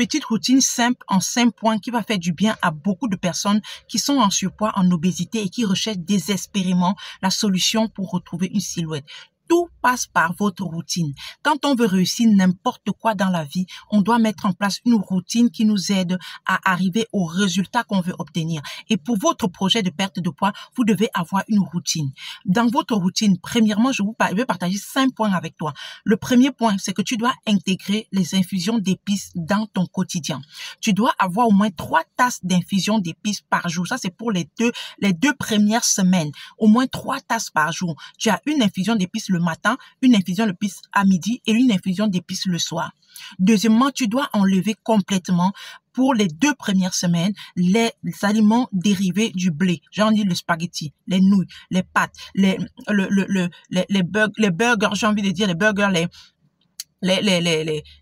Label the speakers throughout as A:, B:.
A: petite routine simple en 5 points qui va faire du bien à beaucoup de personnes qui sont en surpoids, en obésité et qui recherchent désespérément la solution pour retrouver une silhouette. Tout passe par votre routine. Quand on veut réussir n'importe quoi dans la vie, on doit mettre en place une routine qui nous aide à arriver au résultat qu'on veut obtenir. Et pour votre projet de perte de poids, vous devez avoir une routine. Dans votre routine, premièrement, je vais partager 5 points avec toi. Le premier point, c'est que tu dois intégrer les infusions d'épices dans ton quotidien. Tu dois avoir au moins 3 tasses d'infusion d'épices par jour. Ça, c'est pour les deux premières semaines. Au moins 3 tasses par jour. Tu as une infusion d'épices le matin, une infusion d'épices à midi et une infusion d'épices le soir. Deuxièmement, tu dois enlever complètement pour les 2 premières semaines les aliments dérivés du blé. J'en dis le spaghetti, les nouilles, les pâtes, les burgers, j'ai envie de dire les burgers,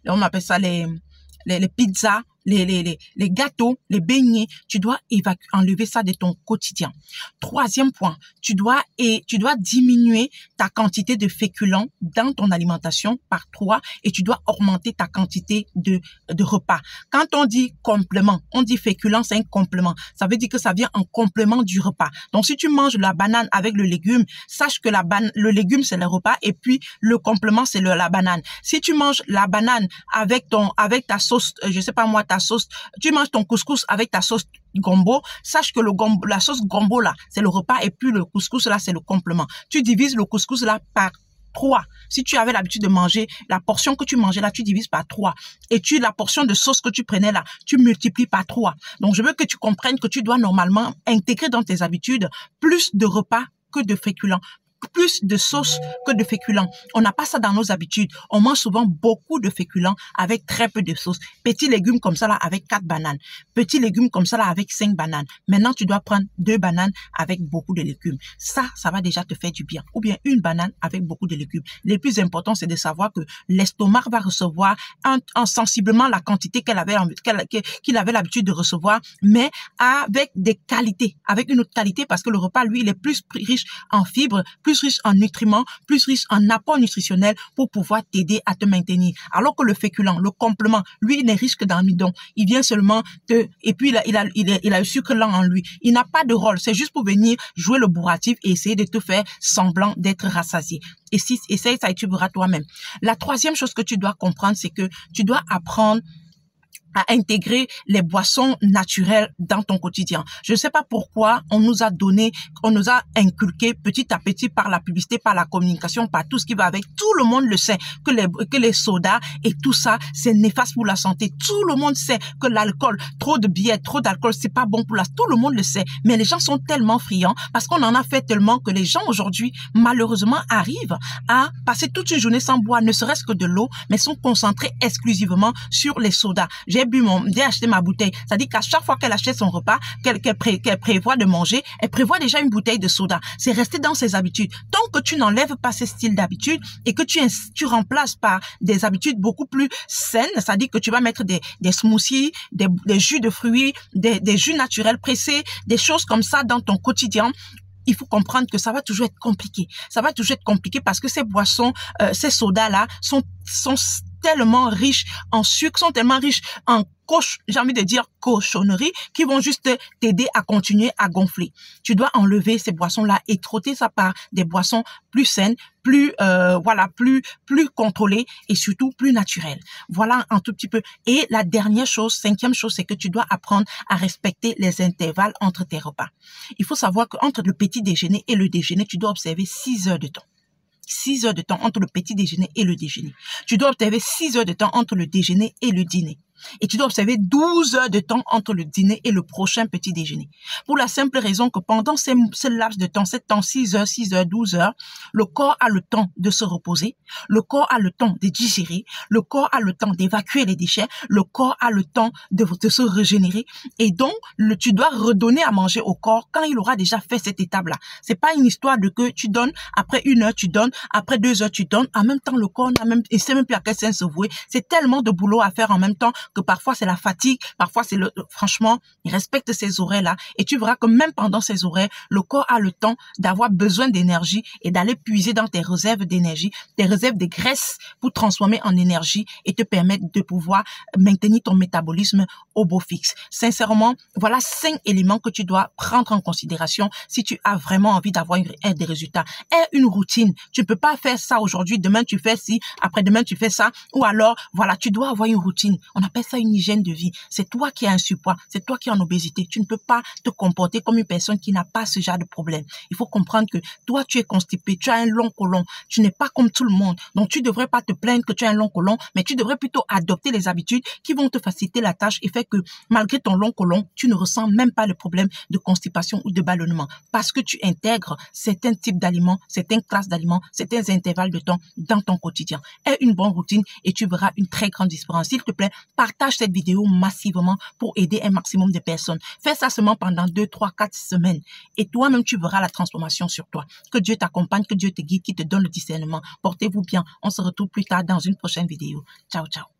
A: on appelle ça les pizzas, les gâteaux, les beignets. Tu dois enlever ça de ton quotidien. Troisième point, tu dois diminuer ta quantité de féculents dans ton alimentation par 3 et tu dois augmenter ta quantité de repas. Quand on dit complément, on dit féculent, c'est un complément. Ça veut dire que ça vient en complément du repas. Donc, si tu manges la banane avec le légume, sache que le légume, c'est le repas et puis le complément, c'est la banane. Si tu manges la banane avec ta sauce, je sais pas moi, ta sauce, tu manges ton couscous avec ta sauce gombo, sache que la sauce gombo là, c'est le repas et puis le couscous là, c'est le complément. Tu divises le couscous là par 3. Si tu avais l'habitude de manger, la portion que tu mangeais là, tu divises par 3. Et la portion de sauce que tu prenais là, tu multiplies par 3. Donc, je veux que tu comprennes que tu dois normalement intégrer dans tes habitudes plus de repas que de féculents. Plus de sauce que de féculents. On n'a pas ça dans nos habitudes. On mange souvent beaucoup de féculents avec très peu de sauce. Petits légumes comme ça là avec 4 bananes. Petits légumes comme ça là avec 5 bananes. Maintenant, tu dois prendre 2 bananes avec beaucoup de légumes. Ça va déjà te faire du bien. Ou bien une banane avec beaucoup de légumes. Le plus important, c'est de savoir que l'estomac va recevoir sensiblement la quantité qu'il avait l'habitude de recevoir, mais avec des qualités, avec une autre qualité parce que le repas, lui, il est plus riche en fibres, plus riche en nutriments, plus riche en apport nutritionnel pour pouvoir t'aider à te maintenir. Alors que le féculent, le complément, lui, il n'est riche que d'amidon. Il vient seulement et puis il a le sucre lent en lui. Il n'a pas de rôle. C'est juste pour venir jouer le bourratif et essayer de te faire semblant d'être rassasié. Et si essaye ça et tu verras toi-même. La troisième chose que tu dois comprendre, c'est que tu dois apprendre à intégrer les boissons naturelles dans ton quotidien. Je ne sais pas pourquoi on nous a inculqué petit à petit par la publicité, par la communication, par tout ce qui va avec. Tout le monde le sait que les sodas et tout ça, c'est néfaste pour la santé. Tout le monde sait que l'alcool, trop de bière, trop d'alcool, c'est pas bon pour tout le monde le sait. Mais les gens sont tellement friands parce qu'on en a fait tellement que les gens aujourd'hui, malheureusement, arrivent à passer toute une journée sans boire, ne serait-ce que de l'eau, mais sont concentrés exclusivement sur les sodas. J'ai acheté ma bouteille. Ça dit qu'à chaque fois qu'elle achète son repas, qu'elle prévoit de manger, elle prévoit déjà une bouteille de soda. C'est rester dans ses habitudes. Tant que tu n'enlèves pas ces styles d'habitude et que tu remplaces par des habitudes beaucoup plus saines, ça dit que tu vas mettre des smoothies, des jus de fruits, des jus naturels pressés, des choses comme ça dans ton quotidien. Il faut comprendre que ça va toujours être compliqué. Ça va toujours être compliqué parce que ces boissons, ces sodas-là sont tellement riches en sucre, sont tellement riches en j'ai envie de dire cochonneries qui vont juste t'aider à continuer à gonfler. Tu dois enlever ces boissons-là et trotter ça par des boissons plus saines, plus contrôlées et surtout plus naturelles. Voilà un tout petit peu. Et la dernière chose, 5e chose, c'est que tu dois apprendre à respecter les intervalles entre tes repas. Il faut savoir qu'entre le petit déjeuner et le déjeuner, tu dois observer 6 heures de temps. 6 heures de temps entre le petit déjeuner et le déjeuner. Tu dois observer 6 heures de temps entre le déjeuner et le dîner. Et tu dois observer 12 heures de temps entre le dîner et le prochain petit déjeuner. Pour la simple raison que pendant ce laps de temps, 6 heures, 12 heures, le corps a le temps de se reposer, le corps a le temps de digérer, le corps a le temps d'évacuer les déchets, le corps a le temps de se régénérer. Et donc, tu dois redonner à manger au corps quand il aura déjà fait cette étape-là. C'est pas une histoire de que tu donnes, après 1 heure, tu donnes, après 2 heures, tu donnes. En même temps, le corps il sait même plus à quel sens se vouer. C'est tellement de boulot à faire en même temps que parfois c'est la fatigue, parfois c'est franchement, respecte ces horaires-là et tu verras que même pendant ces horaires, le corps a le temps d'avoir besoin d'énergie et d'aller puiser dans tes réserves d'énergie, tes réserves de graisse pour transformer en énergie et te permettre de pouvoir maintenir ton métabolisme au beau fixe. Sincèrement, voilà 5 éléments que tu dois prendre en considération si tu as vraiment envie d'avoir des résultats. Aie une routine. Tu ne peux pas faire ça aujourd'hui, demain tu fais ci, après-demain tu fais ça, ou alors, voilà, tu dois avoir une routine. On appelle ça une hygiène de vie. C'est toi qui as un surpoids, c'est toi qui es en obésité. Tu ne peux pas te comporter comme une personne qui n'a pas ce genre de problème. Il faut comprendre que toi, tu es constipé, tu as un long côlon, tu n'es pas comme tout le monde. Donc, tu devrais pas te plaindre que tu as un long côlon, mais tu devrais plutôt adopter les habitudes qui vont te faciliter la tâche et faire que malgré ton long côlon, tu ne ressens même pas le problème de constipation ou de ballonnement parce que tu intègres certains types d'aliments, certaines classes d'aliments, certains intervalles de temps dans ton quotidien. Aie une bonne routine et tu verras une très grande différence. S'il te plaît, partage cette vidéo massivement pour aider un maximum de personnes. Fais ça seulement pendant 2, 3, 4 semaines et toi-même tu verras la transformation sur toi. Que Dieu t'accompagne, que Dieu te guide, qui te donne le discernement. Portez-vous bien. On se retrouve plus tard dans une prochaine vidéo. Ciao, ciao.